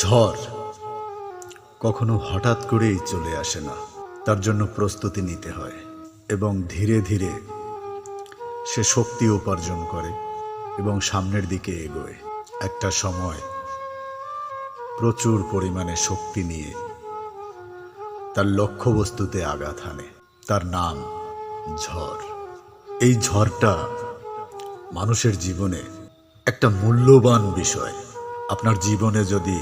ঝড় কখনো হঠাৎ করেই চলে আসে না, তার জন্য প্রস্তুতি নিতে হয় এবং ধীরে ধীরে সে শক্তি উপার্জন করে এবং সামনের দিকে এগোয়। একটা সময় প্রচুর পরিমাণে শক্তি নিয়ে তার লক্ষ্যবস্তুতে আঘাত হানে। তার নাম ঝড়। এই ঝড়টা মানুষের জীবনে একটা মূল্যবান বিষয়। আপনার জীবনে যদি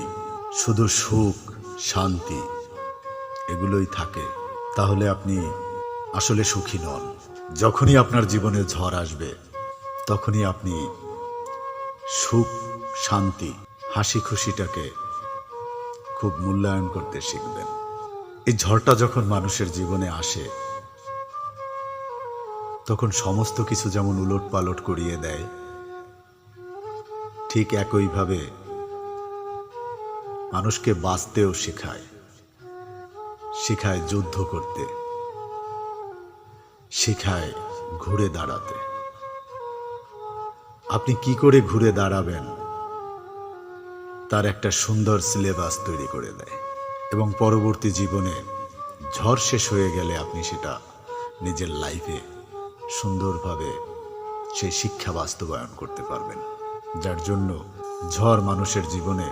শুধু সুখ, শান্তি এগুলোই থাকে, তাহলে আপনি আসলে সুখী নন। যখনই আপনার জীবনে ঝড় আসবে, তখনই আপনি সুখ, শান্তি, হাসি খুশিটাকে খুব মূল্যায়ন করতে শিখবেন। এই ঝড়টা যখন মানুষের জীবনে আসে, তখন সমস্ত কিছু যেমন উলট পালট করিয়ে দেয়, ঠিক একইভাবে মানুষকে বাঁচতেও শেখায় যুদ্ধ করতে, শেখায় ঘুরে দাঁড়াতে। আপনি কি করে ঘুরে দাঁড়াবেন তার একটা সুন্দর সিলেবাস তৈরি করে দেয় এবং পরবর্তী জীবনে ঝড় শেষ হয়ে গেলে আপনি সেটা নিজের লাইফে সুন্দরভাবে সেই শিক্ষা বাস্তবায়ন করতে পারবেন। যার জন্য ঝড় মানুষের জীবনে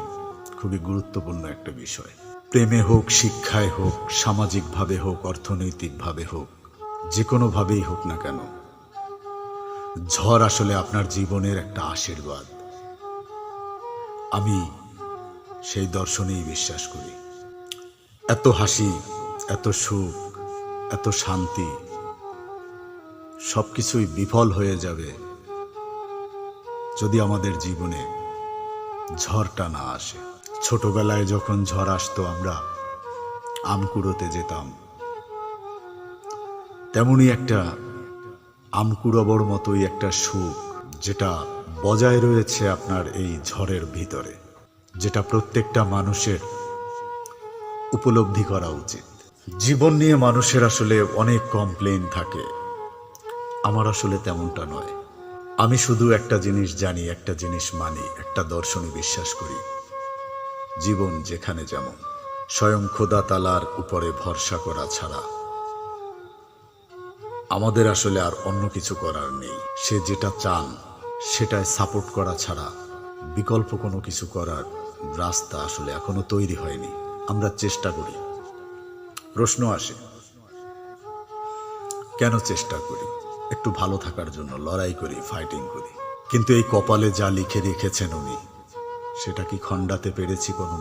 খুবই গুরুত্বপূর্ণ একটা বিষয়। প্রেমে হোক, শিক্ষায় হোক, সামাজিকভাবে হোক, অর্থনৈতিকভাবে হোক, যে কোনোভাবেই হোক না কেন, ঝড় আসলে আপনার জীবনের একটা আশীর্বাদ। আমি সেই দর্শনেই বিশ্বাস করি। এত হাসি, এত সুখ, এত শান্তি সবকিছুই বিফল হয়ে যাবে যদি আমাদের জীবনে ঝড়টা না আসে। ছোটবেলায় যখন ঝড় আসতো, আমরা আম কুড়োতে যেতাম, তেমনই একটা আম কুড়োবার মতোই একটা সুখ যেটা বজায় রয়েছে আপনার এই ঝড়ের ভিতরে, যেটা প্রত্যেকটা মানুষের উপলব্ধি করা উচিত। জীবন নিয়ে মানুষের আসলে অনেক কমপ্লেইন থাকে, আমার আসলে তেমনটা নয়। আমি শুধু একটা জিনিস জানি, একটা জিনিস মানি, একটা দর্শনে বিশ্বাস করি। জীবন যেখানে যেমন, স্বয়ং খোদা তাআলার উপরে ভরসা করা ছাড়া আমাদের আসলে আর অন্য কিছু করার নেই। সে যেটা চান সেটায় সাপোর্ট করা ছাড়া বিকল্প কোনো কিছু করার রাস্তা আসলে এখনো তৈরি হয়নি। আমরা চেষ্টা করি, প্রশ্ন আসে কেন চেষ্টা করি? একটু ভালো থাকার জন্য লড়াই করি, ফাইটিং করি, কিন্তু এই কপালে যা লিখে রেখেছেন উনি, সেটা কি খণ্ডাতে পেরেছি কোনো?